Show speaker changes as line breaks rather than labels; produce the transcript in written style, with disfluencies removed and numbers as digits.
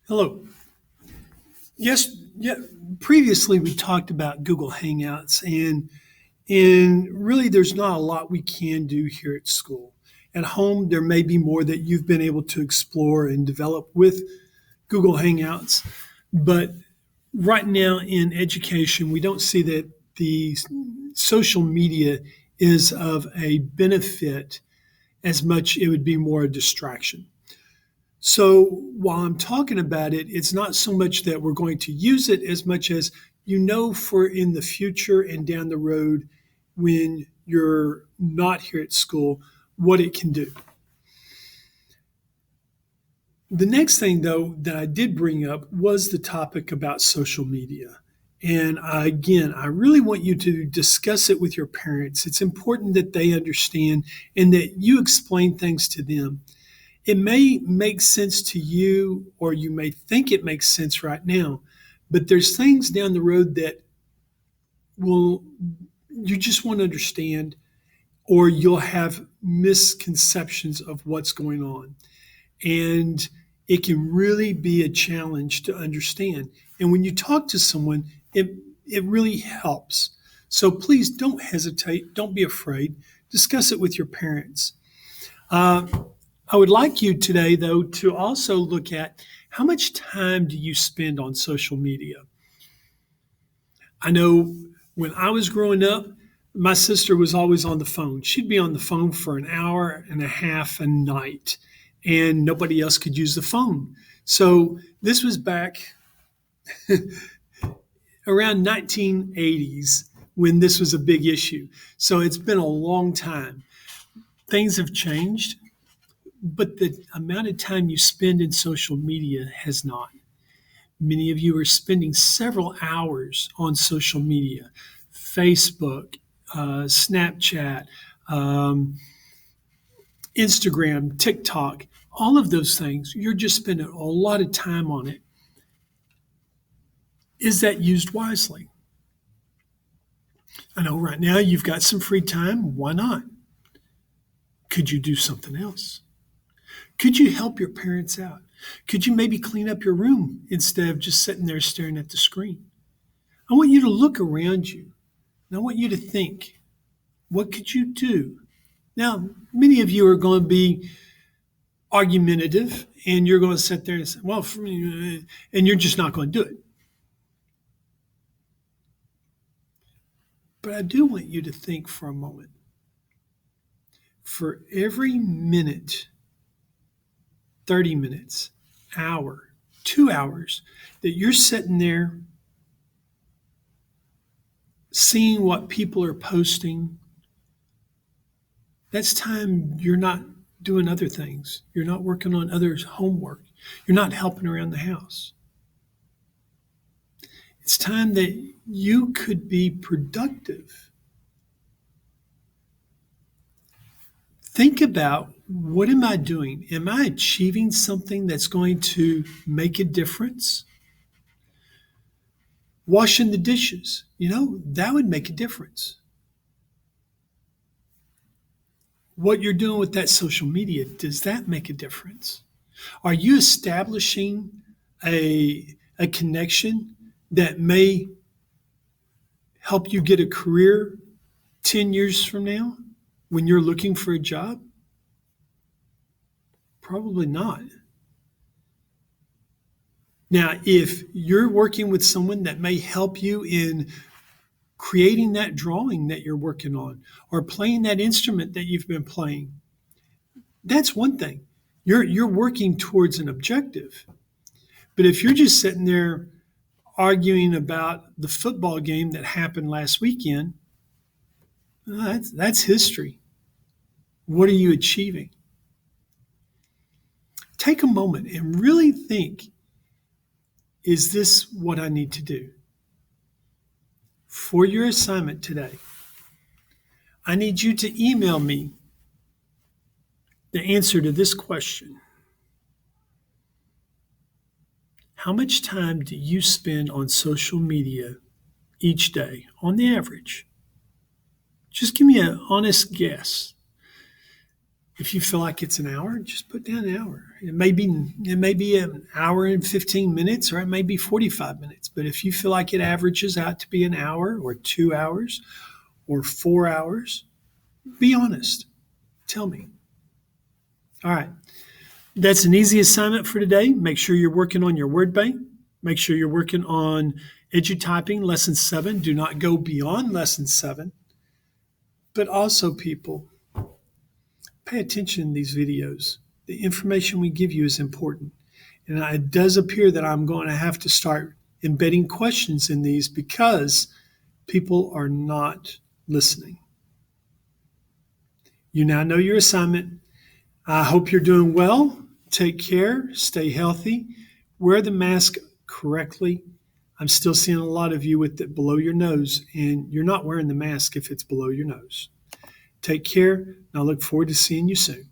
Hello. Yes, yeah. Previously, we talked about Google Hangouts, and really, there's not a lot we can do here at school. At home, there may be more that you've been able to explore and develop with Google Hangouts, but right now in education, we don't see that the social media is of a benefit as much. It would be more a distraction. So while I'm talking about it, it's not so much that we're going to use it as much as for in the future and down the road when you're not here at school, what it can do. The next thing, though, that I did bring up was the topic about social media. And again, I really want you to discuss it with your parents. It's important that they understand and that you explain things to them. It may make sense to you, or you may think it makes sense right now, but there's things down the road that will you just won't understand, or you'll have misconceptions of what's going on. And it can really be a challenge to understand. And when you talk to someone, it really helps. So please don't hesitate, don't be afraid, discuss it with your parents. Uh, I would like you today, though, to also look at how much time do you spend on social media? I know when I was growing up, my sister was always on the phone. She'd be on the phone for an hour and a half a night, and nobody else could use the phone. So this was back around 1980s when this was a big issue. So it's been a long time. Things have changed, but the amount of time you spend in social media has not. Many of you are spending several hours on social media, Facebook, Snapchat, um, Instagram, TikTok, all of those things. You're just spending a lot of time on it. Is that used wisely? I know right now you've got some free time. Why not? Could you do something else? Could you help your parents out? Could you maybe clean up your room instead of just sitting there staring at the screen? I want you to look around you, and I want you to think, what could you do? Now, many of you are going to be argumentative, and you're going to sit there and say, well, and you're just not going to do it. But I do want you to think for a moment. For every minute, 30 minutes, hour, 2 hours that you're sitting there seeing what people are posting, that's time you're not doing other things. You're not working on others' homework. You're not helping around the house. It's time that you could be productive. Think about, what am I doing? Am I achieving something that's going to make a difference? Washing the dishes, that would make a difference. What you're doing with that social media, does that make a difference? Are you establishing a connection that may help you get a career 10 years from now when you're looking for a job? Probably not. Now, if you're working with someone that may help you in creating that drawing that you're working on or playing that instrument that you've been playing, that's one thing. You're working towards an objective. But if you're just sitting there arguing about the football game that happened last weekend, that's history. What are you achieving? Take a moment and really think, is this what I need to do? For your assignment today, I need you to email me the answer to this question. How much time do you spend on social media each day on the average? Just give me an honest guess. If you feel like it's an hour, just put down an hour. It may be an hour and 15 minutes, or it may be 45 minutes. But if you feel like it averages out to be an hour or 2 hours or 4 hours, be honest. Tell me. All right. That's an easy assignment for today. Make sure you're working on your word bank. Make sure you're working on EduTyping Lesson 7. Do not go beyond Lesson 7. But also, people, pay attention in these videos. The information we give you is important. And it does appear that I'm going to have to start embedding questions in these because people are not listening. You now know your assignment. I hope you're doing well. Take care. Stay healthy. Wear the mask correctly. I'm still seeing a lot of you with it below your nose, and you're not wearing the mask if it's below your nose. Take care, and I look forward to seeing you soon.